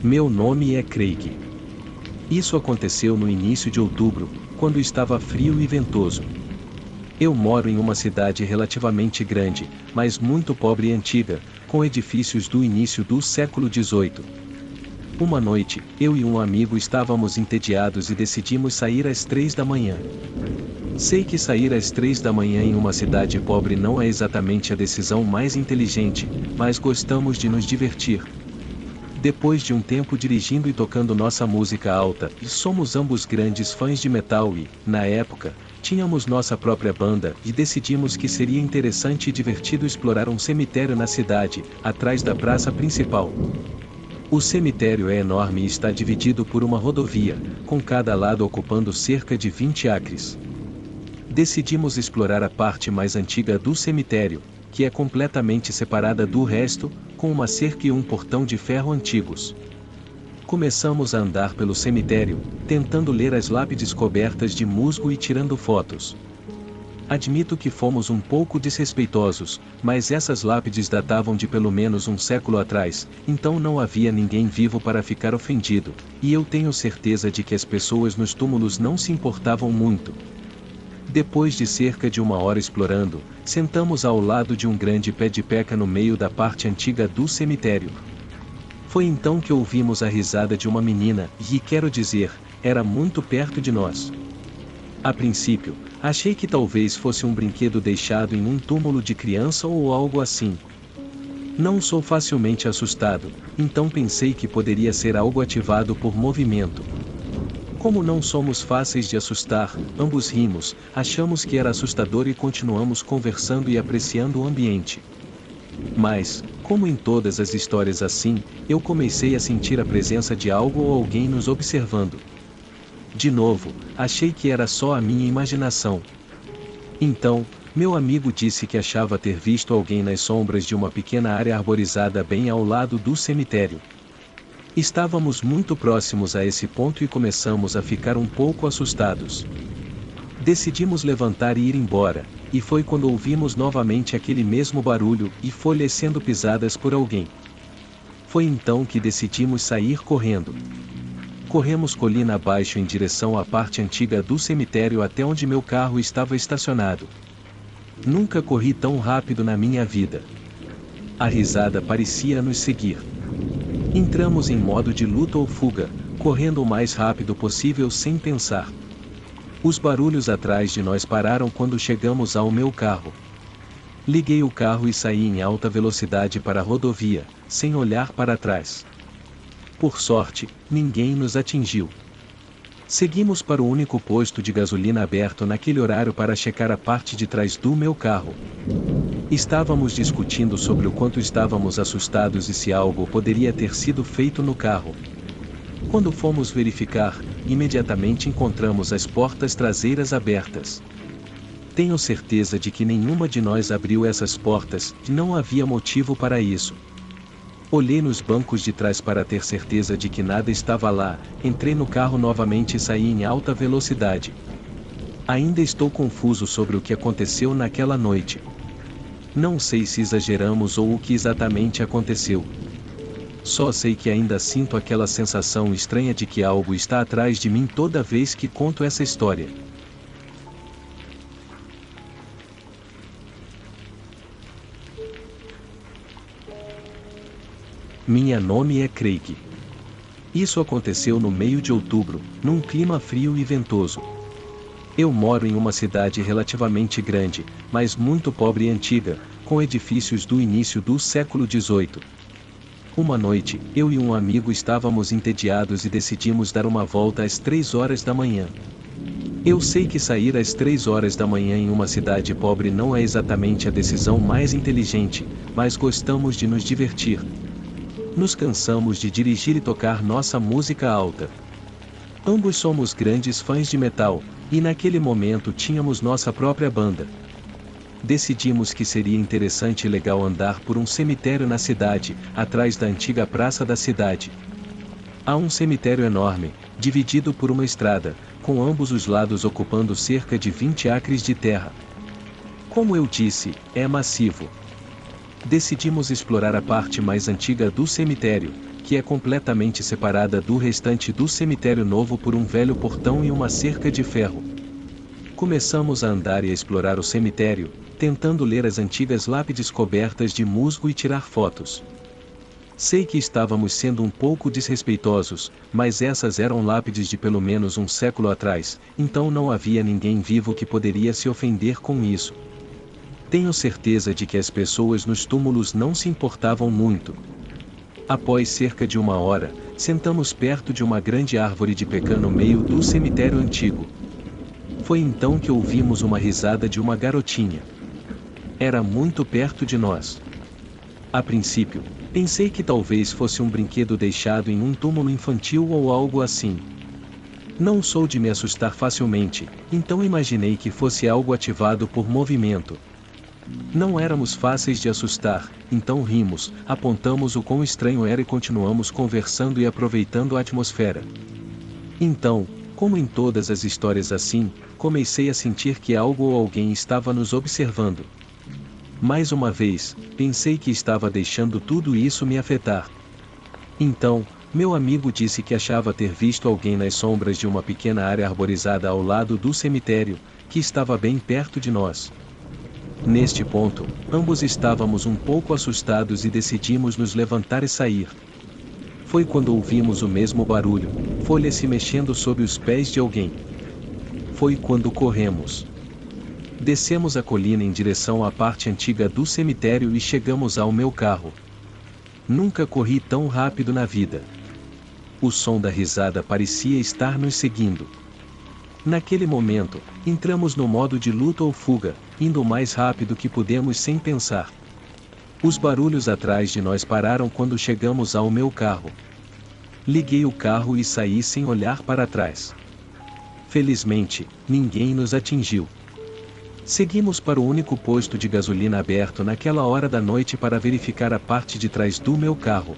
Meu nome é Craig. Isso aconteceu no início de outubro, quando estava frio e ventoso. Eu moro em uma cidade relativamente grande, mas muito pobre e antiga, com edifícios do início do século XVIII. Uma noite, eu e um amigo estávamos entediados e decidimos sair às 3 da manhã. Sei que sair às 3 da manhã em uma cidade pobre não é exatamente a decisão mais inteligente, mas gostamos de nos divertir. Depois de um tempo dirigindo e tocando nossa música alta, e somos ambos grandes fãs de metal e, na época, tínhamos nossa própria banda e decidimos que seria interessante e divertido explorar um cemitério na cidade, atrás da praça principal. O cemitério é enorme e está dividido por uma rodovia, com cada lado ocupando cerca de 20 acres. Decidimos explorar a parte mais antiga do cemitério, que é completamente separada do resto, com uma cerca e um portão de ferro antigos. Começamos a andar pelo cemitério, tentando ler as lápides cobertas de musgo e tirando fotos. Admito que fomos um pouco desrespeitosos, mas essas lápides datavam de pelo menos um século atrás, então não havia ninguém vivo para ficar ofendido, e eu tenho certeza de que as pessoas nos túmulos não se importavam muito. Depois de cerca de uma hora explorando, sentamos ao lado de um grande pé de peca no meio da parte antiga do cemitério. Foi então que ouvimos a risada de uma menina, e quero dizer, era muito perto de nós. A princípio, achei que talvez fosse um brinquedo deixado em um túmulo de criança ou algo assim. Não sou facilmente assustado, então pensei que poderia ser algo ativado por movimento. Como não somos fáceis de assustar, ambos rimos, achamos que era assustador e continuamos conversando e apreciando o ambiente. Mas, como em todas as histórias assim, eu comecei a sentir a presença de algo ou alguém nos observando. De novo, achei que era só a minha imaginação. Então, meu amigo disse que achava ter visto alguém nas sombras de uma pequena área arborizada bem ao lado do cemitério. Estávamos muito próximos a esse ponto e começamos a ficar um pouco assustados. Decidimos levantar e ir embora, e foi quando ouvimos novamente aquele mesmo barulho e folhas sendo pisadas por alguém. Foi então que decidimos sair correndo. Corremos colina abaixo em direção à parte antiga do cemitério até onde meu carro estava estacionado. Nunca corri tão rápido na minha vida. A risada parecia nos seguir. Entramos em modo de luta ou fuga, correndo o mais rápido possível sem pensar. Os barulhos atrás de nós pararam quando chegamos ao meu carro. Liguei o carro e saí em alta velocidade para a rodovia, sem olhar para trás. Por sorte, ninguém nos atingiu. Seguimos para o único posto de gasolina aberto naquele horário para checar a parte de trás do meu carro. Estávamos discutindo sobre o quanto estávamos assustados e se algo poderia ter sido feito no carro. Quando fomos verificar, imediatamente encontramos as portas traseiras abertas. Tenho certeza de que nenhuma de nós abriu essas portas, e não havia motivo para isso. Olhei nos bancos de trás para ter certeza de que nada estava lá, entrei no carro novamente e saí em alta velocidade. Ainda estou confuso sobre o que aconteceu naquela noite. Não sei se exageramos ou o que exatamente aconteceu. Só sei que ainda sinto aquela sensação estranha de que algo está atrás de mim toda vez que conto essa história. Meu nome é Craig. Isso aconteceu no meio de outubro, num clima frio e ventoso. Eu moro em uma cidade relativamente grande, mas muito pobre e antiga, com edifícios do início do século XVIII. Uma noite, eu e um amigo estávamos entediados e decidimos dar uma volta às 3 horas da manhã. Eu sei que sair às 3 horas da manhã em uma cidade pobre não é exatamente a decisão mais inteligente, mas gostamos de nos divertir. Nos cansamos de dirigir e tocar nossa música alta. Ambos somos grandes fãs de metal, e naquele momento tínhamos nossa própria banda. Decidimos que seria interessante e legal andar por um cemitério na cidade, atrás da antiga praça da cidade. Há um cemitério enorme, dividido por uma estrada, com ambos os lados ocupando cerca de 20 acres de terra. Como eu disse, é massivo. Decidimos explorar a parte mais antiga do cemitério, que é completamente separada do restante do cemitério novo por um velho portão e uma cerca de ferro. Começamos a andar e a explorar o cemitério, tentando ler as antigas lápides cobertas de musgo e tirar fotos. Sei que estávamos sendo um pouco desrespeitosos, mas essas eram lápides de pelo menos um século atrás, então não havia ninguém vivo que poderia se ofender com isso. Tenho certeza de que as pessoas nos túmulos não se importavam muito. Após cerca de 1 hora, sentamos perto de uma grande árvore de pecã no meio do cemitério antigo. Foi então que ouvimos uma risada de uma garotinha. Era muito perto de nós. A princípio, pensei que talvez fosse um brinquedo deixado em um túmulo infantil ou algo assim. Não sou de me assustar facilmente, então imaginei que fosse algo ativado por movimento. Não éramos fáceis de assustar, então rimos, apontamos o quão estranho era e continuamos conversando e aproveitando a atmosfera. Então, como em todas as histórias assim, comecei a sentir que algo ou alguém estava nos observando. Mais uma vez, pensei que estava deixando tudo isso me afetar. Então, meu amigo disse que achava ter visto alguém nas sombras de uma pequena área arborizada ao lado do cemitério, que estava bem perto de nós. Neste ponto, ambos estávamos um pouco assustados e decidimos nos levantar e sair. Foi quando ouvimos o mesmo barulho, folhas se mexendo sob os pés de alguém. Foi quando corremos. Descemos a colina em direção à parte antiga do cemitério e chegamos ao meu carro. Nunca corri tão rápido na vida. O som da risada parecia estar nos seguindo. Naquele momento, entramos no modo de luta ou fuga, indo o mais rápido que pudemos sem pensar. Os barulhos atrás de nós pararam quando chegamos ao meu carro. Liguei o carro e saí sem olhar para trás. Felizmente, ninguém nos atingiu. Seguimos para o único posto de gasolina aberto naquela hora da noite para verificar a parte de trás do meu carro.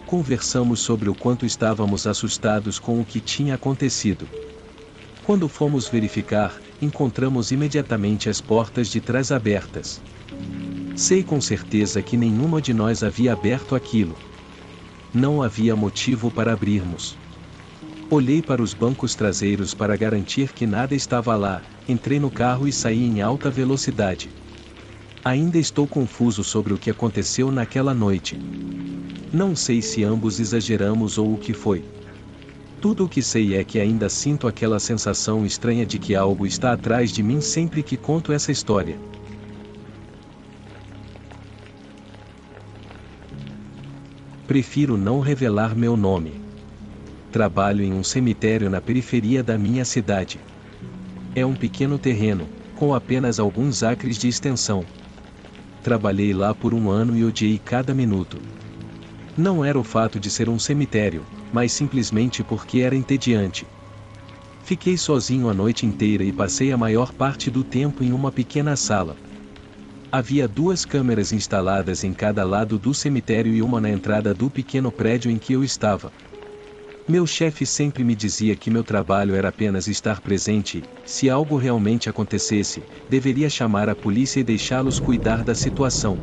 Conversamos sobre o quanto estávamos assustados com o que tinha acontecido. Quando fomos verificar, encontramos imediatamente as portas de trás abertas. Sei com certeza que nenhuma de nós havia aberto aquilo. Não havia motivo para abrirmos. Olhei para os bancos traseiros para garantir que nada estava lá, entrei no carro e saí em alta velocidade. Ainda estou confuso sobre o que aconteceu naquela noite. Não sei se ambos exageramos ou o que foi. Tudo o que sei é que ainda sinto aquela sensação estranha de que algo está atrás de mim sempre que conto essa história. Prefiro não revelar meu nome. Trabalho em um cemitério na periferia da minha cidade. É um pequeno terreno, com apenas alguns acres de extensão. Trabalhei lá por 1 ano e odiei cada minuto. Não era o fato de ser um cemitério, mas simplesmente porque era entediante. Fiquei sozinho a noite inteira e passei a maior parte do tempo em uma pequena sala. Havia 2 câmeras instaladas em cada lado do cemitério e uma na entrada do pequeno prédio em que eu estava. Meu chefe sempre me dizia que meu trabalho era apenas estar presente e, se algo realmente acontecesse, deveria chamar a polícia e deixá-los cuidar da situação.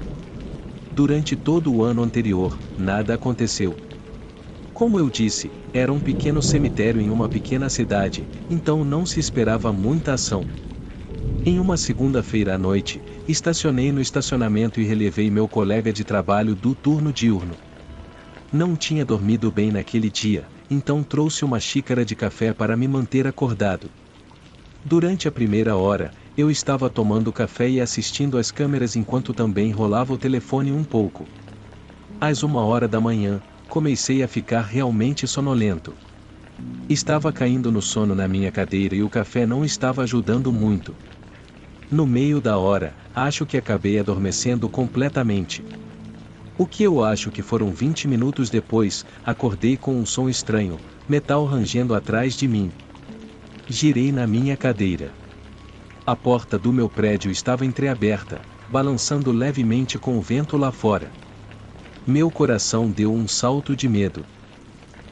Durante todo o ano anterior, nada aconteceu. Como eu disse, era um pequeno cemitério em uma pequena cidade, então não se esperava muita ação. Em uma segunda-feira à noite, estacionei no estacionamento e relevei meu colega de trabalho do turno diurno. Não tinha dormido bem naquele dia, então trouxe uma xícara de café para me manter acordado. Durante a primeira hora, eu estava tomando café e assistindo às câmeras enquanto também rolava o telefone um pouco. Às 1 hora da manhã, comecei a ficar realmente sonolento. Estava caindo no sono na minha cadeira e o café não estava ajudando muito. No meio da hora, acho que acabei adormecendo completamente. O que eu acho que foram 20 minutos depois, acordei com um som estranho, metal rangendo atrás de mim. Girei na minha cadeira. A porta do meu prédio estava entreaberta, balançando levemente com o vento lá fora. Meu coração deu um salto de medo.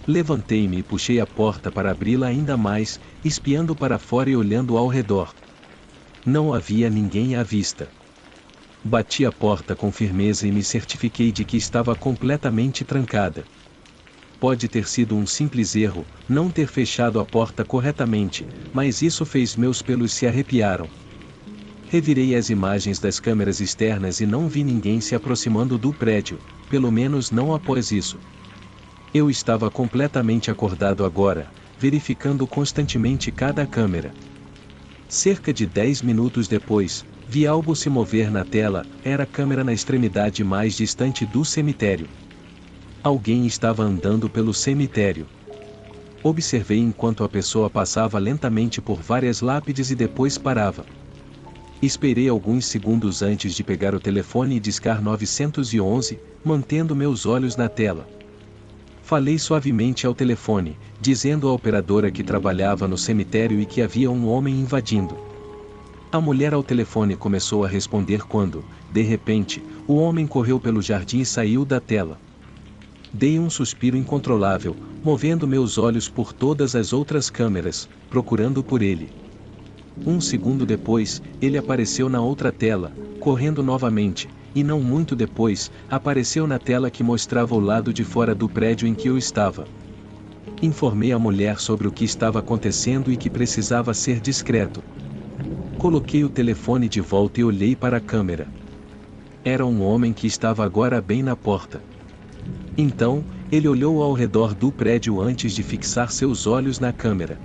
Levantei-me e puxei a porta para abri-la ainda mais, espiando para fora e olhando ao redor. Não havia ninguém à vista. Bati a porta com firmeza e me certifiquei de que estava completamente trancada. pode ter sido um simples erro, não ter fechado a porta corretamente, mas isso fez meus pelos se arrepiaram. Revirei as imagens das câmeras externas e não vi ninguém se aproximando do prédio, pelo menos não após isso. Eu estava completamente acordado agora, verificando constantemente cada câmera. Cerca de 10 minutos depois, vi algo se mover na tela, era a câmera na extremidade mais distante do cemitério. Alguém estava andando pelo cemitério. Observei enquanto a pessoa passava lentamente por várias lápides e depois parava. Esperei alguns segundos antes de pegar o telefone e discar 911, mantendo meus olhos na tela. Falei suavemente ao telefone, dizendo à operadora que trabalhava no cemitério e que havia um homem invadindo. A mulher ao telefone começou a responder quando, de repente, o homem correu pelo jardim e saiu da tela. Dei um suspiro incontrolável, movendo meus olhos por todas as outras câmeras, procurando por ele. Um segundo depois, ele apareceu na outra tela, correndo novamente, e não muito depois, apareceu na tela que mostrava o lado de fora do prédio em que eu estava. Informei a mulher sobre o que estava acontecendo e que precisava ser discreto. Coloquei o telefone de volta e olhei para a câmera. Era um homem que estava agora bem na porta. Então, ele olhou ao redor do prédio antes de fixar seus olhos na câmera.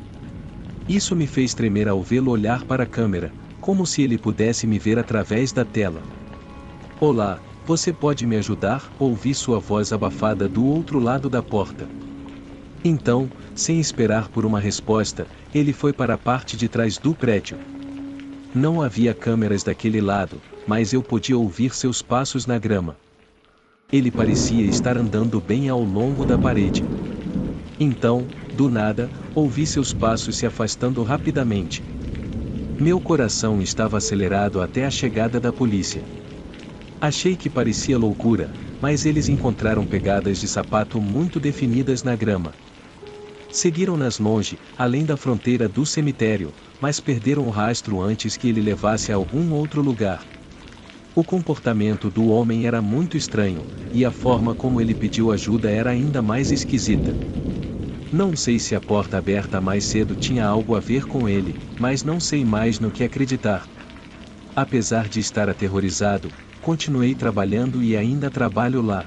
Isso me fez tremer ao vê-lo olhar para a câmera, como se ele pudesse me ver através da tela. Olá, você pode me ajudar? Ouvi sua voz abafada do outro lado da porta. Então, sem esperar por uma resposta, ele foi para a parte de trás do prédio. Não havia câmeras daquele lado, mas eu podia ouvir seus passos na grama. Ele parecia estar andando bem ao longo da parede. Então, do nada, ouvi seus passos se afastando rapidamente. Meu coração estava acelerado até a chegada da polícia. Achei que parecia loucura, mas eles encontraram pegadas de sapato muito definidas na grama. Seguiram-nas longe, além da fronteira do cemitério, mas perderam o rastro antes que ele levasse a algum outro lugar. O comportamento do homem era muito estranho, e a forma como ele pediu ajuda era ainda mais esquisita. Não sei se a porta aberta mais cedo tinha algo a ver com ele, mas não sei mais no que acreditar. Apesar de estar aterrorizado, continuei trabalhando e ainda trabalho lá.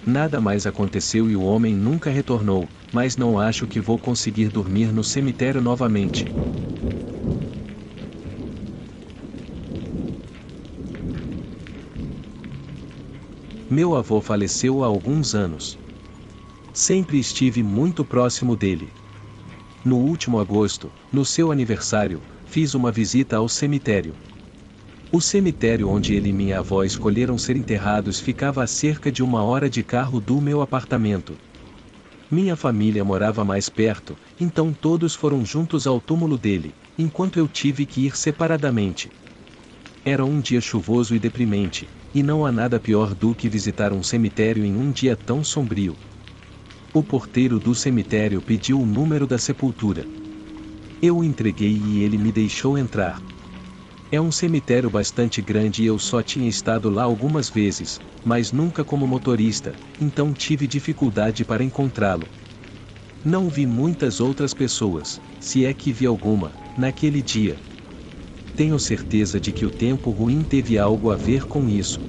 Nada mais aconteceu e o homem nunca retornou, mas não acho que vou conseguir dormir no cemitério novamente. Meu avô faleceu há alguns anos. Sempre estive muito próximo dele. No último agosto, no seu aniversário, fiz uma visita ao cemitério. O cemitério onde ele e minha avó escolheram ser enterrados ficava a cerca de 1 hora de carro do meu apartamento. Minha família morava mais perto, então todos foram juntos ao túmulo dele, enquanto eu tive que ir separadamente. Era um dia chuvoso e deprimente, e não há nada pior do que visitar um cemitério em um dia tão sombrio. O porteiro do cemitério pediu o número da sepultura. Eu o entreguei e ele me deixou entrar. É um cemitério bastante grande e eu só tinha estado lá algumas vezes, mas nunca como motorista, então tive dificuldade para encontrá-lo. Não vi muitas outras pessoas, se é que vi alguma, naquele dia. Tenho certeza de que o tempo ruim teve algo a ver com isso.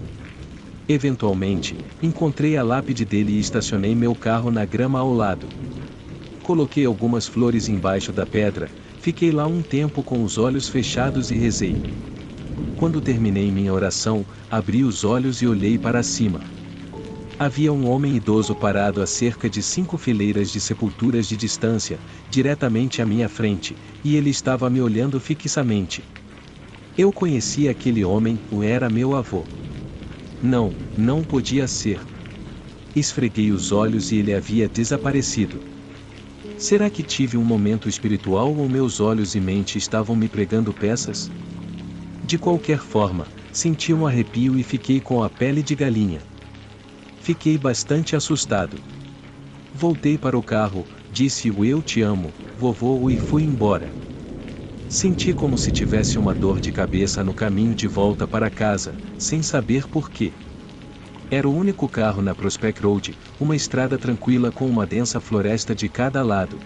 Eventualmente, encontrei a lápide dele e estacionei meu carro na grama ao lado. Coloquei algumas flores embaixo da pedra, fiquei lá um tempo com os olhos fechados e rezei. Quando terminei minha oração, abri os olhos e olhei para cima. Havia um homem idoso parado a cerca de 5 fileiras de sepulturas de distância, diretamente à minha frente, e ele estava me olhando fixamente. Eu conhecia aquele homem, era meu avô. Não, não podia ser. Esfreguei os olhos e ele havia desaparecido. Será que tive um momento espiritual ou meus olhos e mente estavam me pregando peças? De qualquer forma, senti um arrepio e fiquei com a pele de galinha. Fiquei bastante assustado. Voltei para o carro, disse o "eu te amo, vovô" e fui embora. Senti como se tivesse uma dor de cabeça no caminho de volta para casa, sem saber por quê. Era o único carro na Prospect Road, uma estrada tranquila com uma densa floresta de cada lado.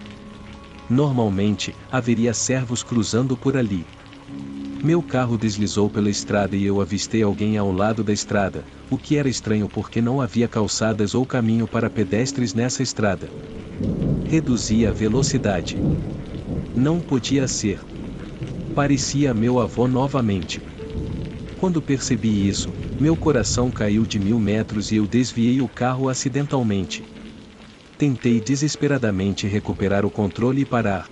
Normalmente, haveria servos cruzando por ali. Meu carro deslizou pela estrada e eu avistei alguém ao lado da estrada, o que era estranho porque não havia calçadas ou caminho para pedestres nessa estrada. Reduzi a velocidade. Não podia ser. Parecia meu avô novamente. Quando percebi isso, meu coração caiu de 1000 metros e eu desviei o carro acidentalmente. Tentei desesperadamente recuperar o controle e parar.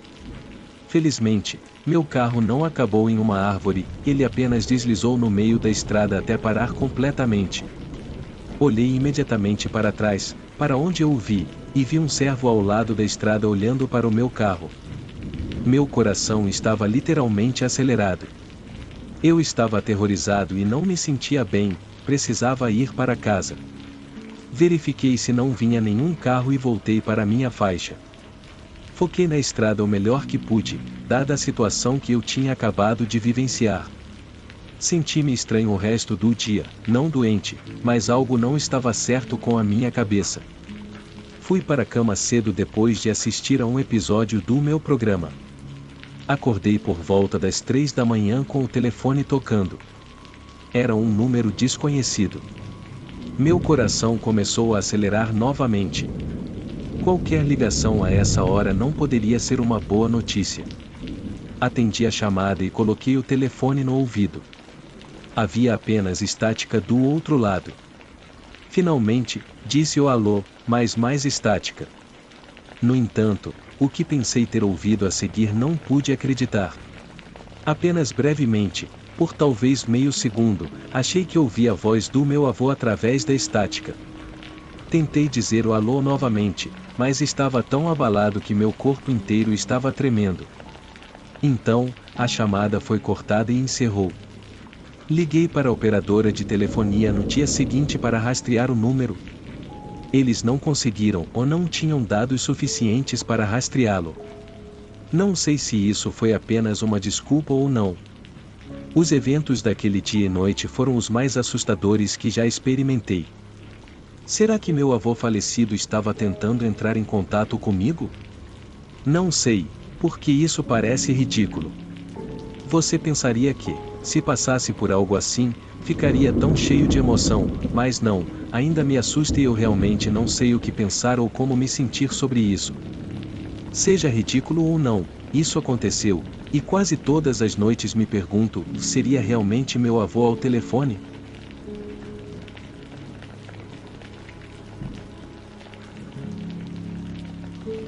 Felizmente, meu carro não acabou em uma árvore, ele apenas deslizou no meio da estrada até parar completamente. Olhei imediatamente para trás, para onde eu o vi, e vi um servo ao lado da estrada olhando para o meu carro. Meu coração estava literalmente acelerado. Eu estava aterrorizado e não me sentia bem, precisava ir para casa. Verifiquei se não vinha nenhum carro e voltei para minha faixa. Foquei na estrada o melhor que pude, dada a situação que eu tinha acabado de vivenciar. Senti-me estranho o resto do dia, não doente, mas algo não estava certo com a minha cabeça. Fui para a cama cedo depois de assistir a um episódio do meu programa. Acordei por volta das 3 da manhã com o telefone tocando. Era um número desconhecido. Meu coração começou a acelerar novamente. Qualquer ligação a essa hora não poderia ser uma boa notícia. Atendi a chamada e coloquei o telefone no ouvido. Havia apenas estática do outro lado. Finalmente, disse o alô, mas mais estática. No entanto, o que pensei ter ouvido a seguir não pude acreditar. Apenas brevemente, por talvez meio segundo, achei que ouvi a voz do meu avô através da estática. Tentei dizer o alô novamente, mas estava tão abalado que meu corpo inteiro estava tremendo. Então, a chamada foi cortada e encerrou. Liguei para a operadora de telefonia no dia seguinte para rastrear o número. Eles não conseguiram ou não tinham dados suficientes para rastreá-lo. Não sei se isso foi apenas uma desculpa ou não. Os eventos daquele dia e noite foram os mais assustadores que já experimentei. Será que meu avô falecido estava tentando entrar em contato comigo? Não sei, porque isso parece ridículo. Você pensaria que, se passasse por algo assim, ficaria tão cheio de emoção, mas não, ainda me assusta e eu realmente não sei o que pensar ou como me sentir sobre isso. Seja ridículo ou não, isso aconteceu, e quase todas as noites me pergunto, seria realmente meu avô ao telefone?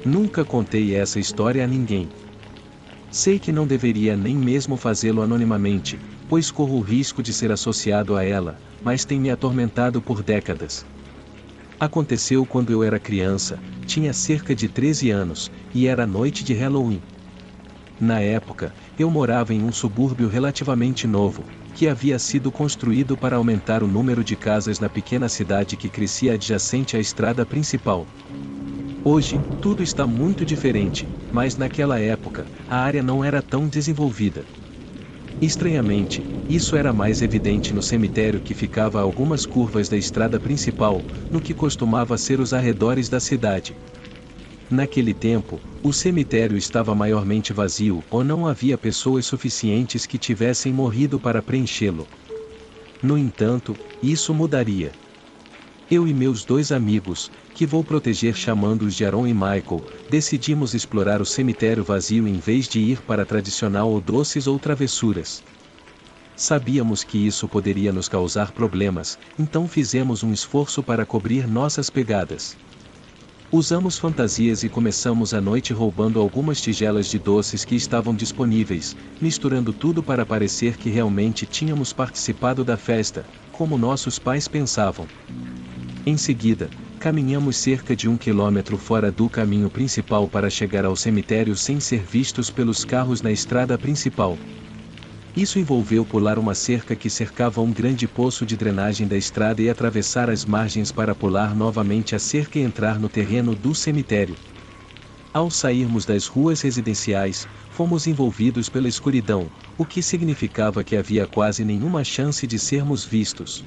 Nunca contei essa história a ninguém. Sei que não deveria nem mesmo fazê-lo anonimamente, pois corro o risco de ser associado a ela, mas tem me atormentado por décadas. Aconteceu quando eu era criança, tinha cerca de 13 anos, e era noite de Halloween. Na época, eu morava em um subúrbio relativamente novo, que havia sido construído para aumentar o número de casas na pequena cidade que crescia adjacente à estrada principal. Hoje, tudo está muito diferente, mas naquela época, a área não era tão desenvolvida. Estranhamente, isso era mais evidente no cemitério que ficava a algumas curvas da estrada principal, no que costumava ser os arredores da cidade. Naquele tempo, o cemitério estava maiormente vazio ou não havia pessoas suficientes que tivessem morrido para preenchê-lo. No entanto, isso mudaria. Eu e meus 2 amigos, que vou proteger chamando-os de Aaron e Michael, decidimos explorar o cemitério vazio em vez de ir para tradicional ou doces ou travessuras. Sabíamos que isso poderia nos causar problemas, então fizemos um esforço para cobrir nossas pegadas. Usamos fantasias e começamos a noite roubando algumas tigelas de doces que estavam disponíveis, misturando tudo para parecer que realmente tínhamos participado da festa, como nossos pais pensavam. Em seguida, caminhamos cerca de 1 quilômetro fora do caminho principal para chegar ao cemitério sem ser vistos pelos carros na estrada principal. Isso envolveu pular uma cerca que cercava um grande poço de drenagem da estrada e atravessar as margens para pular novamente a cerca e entrar no terreno do cemitério. Ao sairmos das ruas residenciais, fomos envolvidos pela escuridão, o que significava que havia quase nenhuma chance de sermos vistos.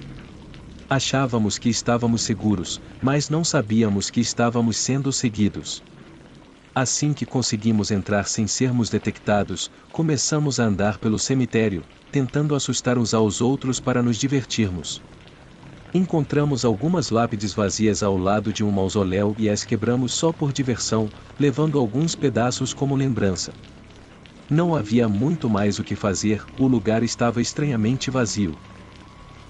Achávamos que estávamos seguros, mas não sabíamos que estávamos sendo seguidos. Assim que conseguimos entrar sem sermos detectados, começamos a andar pelo cemitério, tentando assustar uns aos outros para nos divertirmos. Encontramos algumas lápides vazias ao lado de um mausoléu e as quebramos só por diversão, levando alguns pedaços como lembrança. Não havia muito mais o que fazer, o lugar estava estranhamente vazio.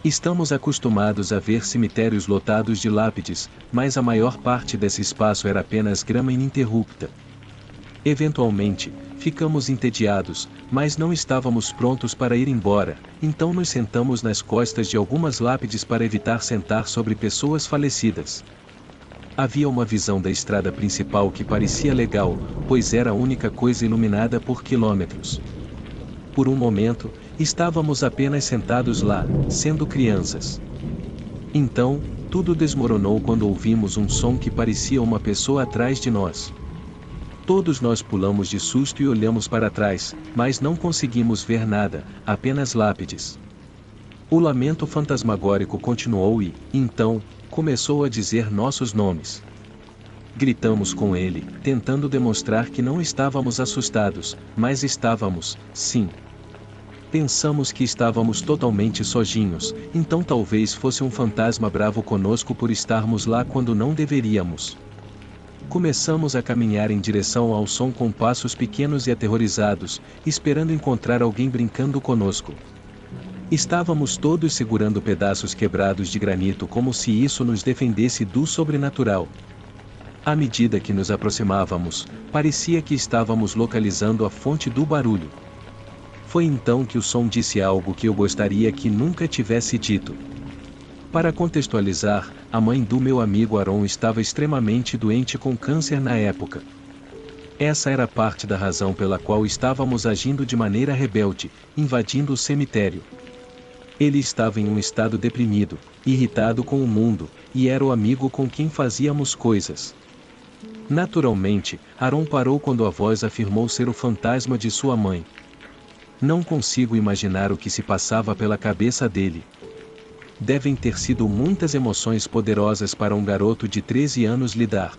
Estamos acostumados a ver cemitérios lotados de lápides, mas a maior parte desse espaço era apenas grama ininterrupta. Eventualmente, ficamos entediados, mas não estávamos prontos para ir embora, então nos sentamos nas costas de algumas lápides para evitar sentar sobre pessoas falecidas. Havia uma visão da estrada principal que parecia legal, pois era a única coisa iluminada por quilômetros. Por um momento, estávamos apenas sentados lá, sendo crianças. Então, tudo desmoronou quando ouvimos um som que parecia uma pessoa atrás de nós. Todos nós pulamos de susto e olhamos para trás, mas não conseguimos ver nada, apenas lápides. O lamento fantasmagórico continuou e, então, começou a dizer nossos nomes. Gritamos com ele, tentando demonstrar que não estávamos assustados, mas estávamos, sim. Pensamos que estávamos totalmente sozinhos, então talvez fosse um fantasma bravo conosco por estarmos lá quando não deveríamos. Começamos a caminhar em direção ao som com passos pequenos e aterrorizados, esperando encontrar alguém brincando conosco. Estávamos todos segurando pedaços quebrados de granito como se isso nos defendesse do sobrenatural. À medida que nos aproximávamos, parecia que estávamos localizando a fonte do barulho. Foi então que o som disse algo que eu gostaria que nunca tivesse dito. Para contextualizar, a mãe do meu amigo Aaron estava extremamente doente com câncer na época. Essa era parte da razão pela qual estávamos agindo de maneira rebelde, invadindo o cemitério. Ele estava em um estado deprimido, irritado com o mundo, e era o amigo com quem fazíamos coisas. Naturalmente, Aaron parou quando a voz afirmou ser o fantasma de sua mãe. Não consigo imaginar o que se passava pela cabeça dele. Devem ter sido muitas emoções poderosas para um garoto de 13 anos lidar.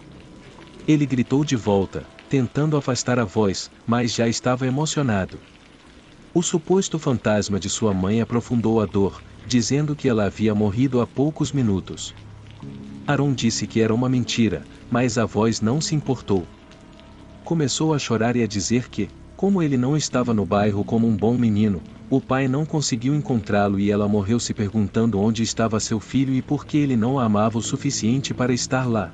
Ele gritou de volta, tentando afastar a voz, mas já estava emocionado. O suposto fantasma de sua mãe aprofundou a dor, dizendo que ela havia morrido há poucos minutos. Aaron disse que era uma mentira, mas a voz não se importou. Começou a chorar e a dizer que, como ele não estava no bairro como um bom menino, o pai não conseguiu encontrá-lo e ela morreu se perguntando onde estava seu filho e por que ele não a amava o suficiente para estar lá.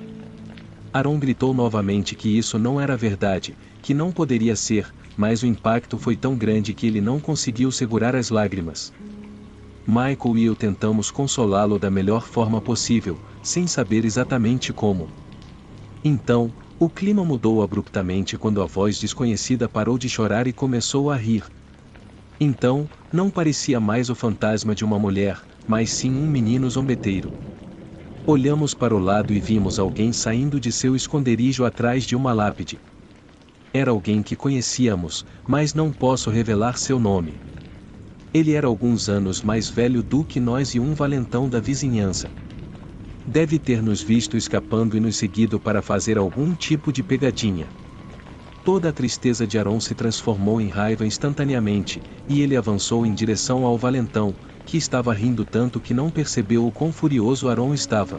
Aaron gritou novamente que isso não era verdade, que não poderia ser, mas o impacto foi tão grande que ele não conseguiu segurar as lágrimas. Michael e eu tentamos consolá-lo da melhor forma possível, sem saber exatamente como. Então, o clima mudou abruptamente quando a voz desconhecida parou de chorar e começou a rir. Então, não parecia mais o fantasma de uma mulher, mas sim um menino zombeteiro. Olhamos para o lado e vimos alguém saindo de seu esconderijo atrás de uma lápide. Era alguém que conhecíamos, mas não posso revelar seu nome. Ele era alguns anos mais velho do que nós e um valentão da vizinhança. Deve ter nos visto escapando e nos seguido para fazer algum tipo de pegadinha. Toda a tristeza de Aaron se transformou em raiva instantaneamente, e ele avançou em direção ao valentão, que estava rindo tanto que não percebeu o quão furioso Aaron estava.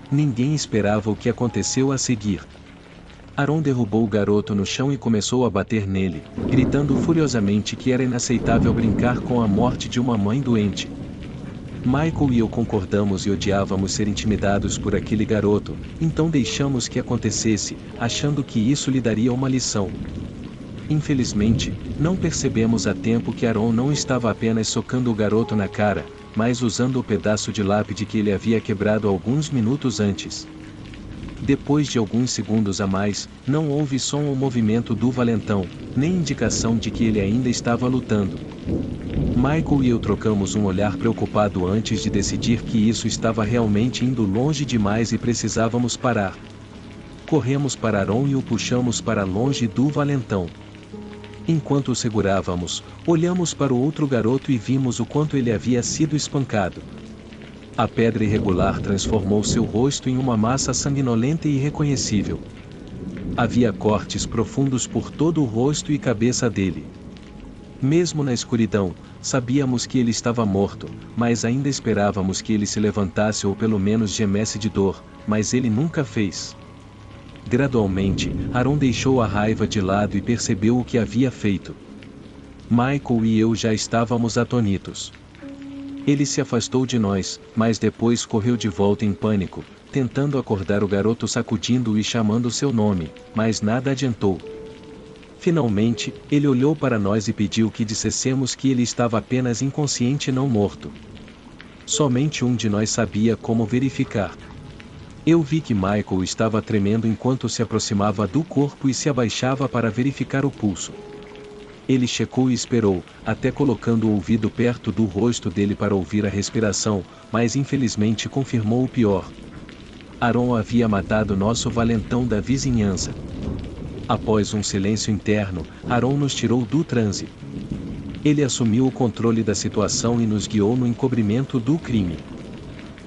Ninguém esperava o que aconteceu a seguir. Aaron derrubou o garoto no chão e começou a bater nele, gritando furiosamente que era inaceitável brincar com a morte de uma mãe doente. Michael e eu concordamos e odiávamos ser intimidados por aquele garoto, então deixamos que acontecesse, achando que isso lhe daria uma lição. Infelizmente, não percebemos a tempo que Aaron não estava apenas socando o garoto na cara, mas usando o pedaço de lápide que ele havia quebrado alguns minutos antes. Depois de alguns segundos a mais, não houve som ou movimento do valentão, nem indicação de que ele ainda estava lutando. Michael e eu trocamos um olhar preocupado antes de decidir que isso estava realmente indo longe demais e precisávamos parar. Corremos para Aaron e o puxamos para longe do valentão. Enquanto o segurávamos, olhamos para o outro garoto e vimos o quanto ele havia sido espancado. A pedra irregular transformou seu rosto em uma massa sanguinolenta e irreconhecível. Havia cortes profundos por todo o rosto e cabeça dele. Mesmo na escuridão, sabíamos que ele estava morto, mas ainda esperávamos que ele se levantasse ou pelo menos gemesse de dor, mas ele nunca fez. Gradualmente, Aaron deixou a raiva de lado e percebeu o que havia feito. Michael e eu já estávamos atônitos. Ele se afastou de nós, mas depois correu de volta em pânico, tentando acordar o garoto sacudindo-o e chamando seu nome, mas nada adiantou. Finalmente, ele olhou para nós e pediu que dissessemos que ele estava apenas inconsciente e não morto. Somente um de nós sabia como verificar. Eu vi que Michael estava tremendo enquanto se aproximava do corpo e se abaixava para verificar o pulso. Ele checou e esperou, até colocando o ouvido perto do rosto dele para ouvir a respiração, mas infelizmente confirmou o pior. Aaron havia matado nosso valentão da vizinhança. Após um silêncio interno, Aaron nos tirou do transe. Ele assumiu o controle da situação e nos guiou no encobrimento do crime.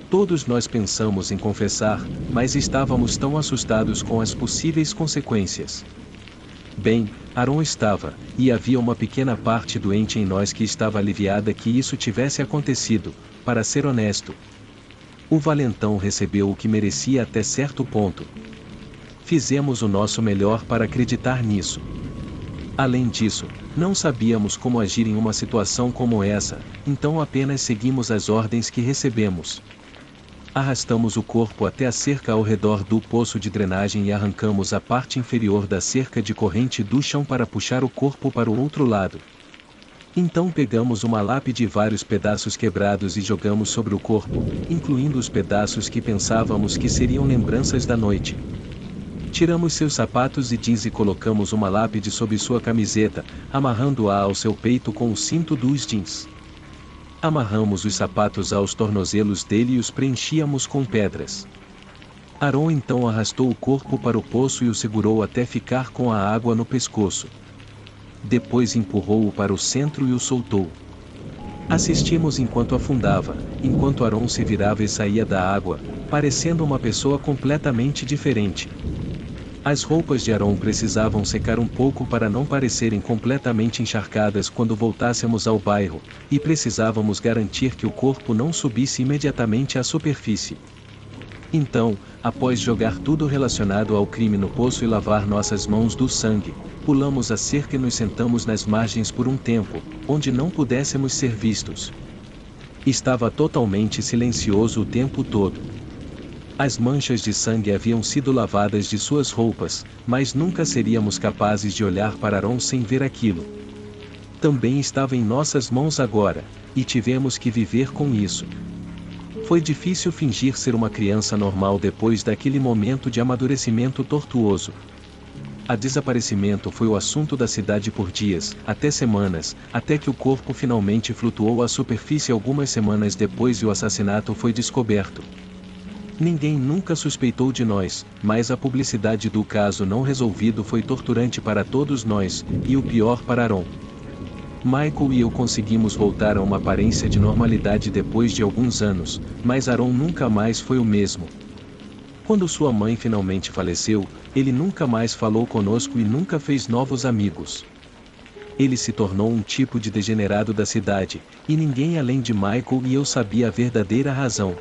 Todos nós pensamos em confessar, mas estávamos tão assustados com as possíveis consequências. Bem, Aaron estava, e havia uma pequena parte doente em nós que estava aliviada que isso tivesse acontecido, para ser honesto. O valentão recebeu o que merecia até certo ponto. Fizemos o nosso melhor para acreditar nisso. Além disso, não sabíamos como agir em uma situação como essa, então apenas seguimos as ordens que recebemos. Arrastamos o corpo até a cerca ao redor do poço de drenagem e arrancamos a parte inferior da cerca de corrente do chão para puxar o corpo para o outro lado. Então pegamos uma lápide e vários pedaços quebrados e jogamos sobre o corpo, incluindo os pedaços que pensávamos que seriam lembranças da noite. Tiramos seus sapatos e jeans e colocamos uma lápide sob sua camiseta, amarrando-a ao seu peito com o cinto dos jeans. Amarramos os sapatos aos tornozelos dele e os preenchíamos com pedras. Aaron então arrastou o corpo para o poço e o segurou até ficar com a água no pescoço. Depois empurrou-o para o centro e o soltou. Assistimos enquanto afundava, enquanto Aaron se virava e saía da água, parecendo uma pessoa completamente diferente. As roupas de Aaron precisavam secar um pouco para não parecerem completamente encharcadas quando voltássemos ao bairro, e precisávamos garantir que o corpo não subisse imediatamente à superfície. Então, após jogar tudo relacionado ao crime no poço e lavar nossas mãos do sangue, pulamos a cerca e nos sentamos nas margens por um tempo, onde não pudéssemos ser vistos. Estava totalmente silencioso o tempo todo. As manchas de sangue haviam sido lavadas de suas roupas, mas nunca seríamos capazes de olhar para Aaron sem ver aquilo. Também estava em nossas mãos agora, e tivemos que viver com isso. Foi difícil fingir ser uma criança normal depois daquele momento de amadurecimento tortuoso. O desaparecimento foi o assunto da cidade por dias, até semanas, até que o corpo finalmente flutuou à superfície algumas semanas depois e o assassinato foi descoberto. Ninguém nunca suspeitou de nós, mas a publicidade do caso não resolvido foi torturante para todos nós, e o pior para Aaron. Michael e eu conseguimos voltar a uma aparência de normalidade depois de alguns anos, mas Aaron nunca mais foi o mesmo. Quando sua mãe finalmente faleceu, ele nunca mais falou conosco e nunca fez novos amigos. Ele se tornou um tipo de degenerado da cidade, e ninguém além de Michael e eu sabia a verdadeira razão.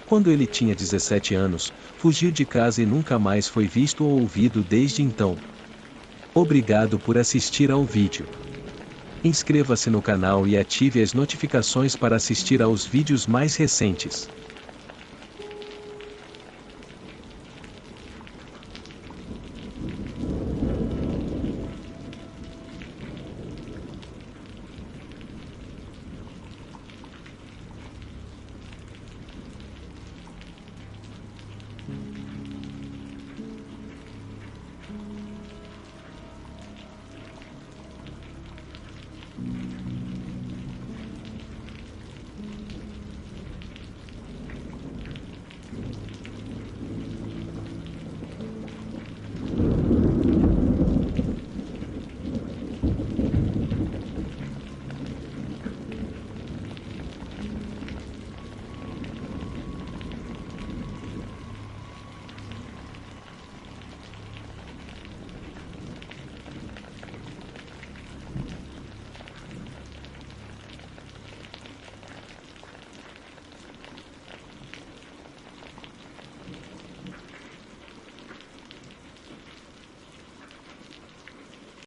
Quando ele tinha 17 anos, fugiu de casa e nunca mais foi visto ou ouvido desde então. Obrigado por assistir ao vídeo. Inscreva-se no canal e ative as notificações para assistir aos vídeos mais recentes.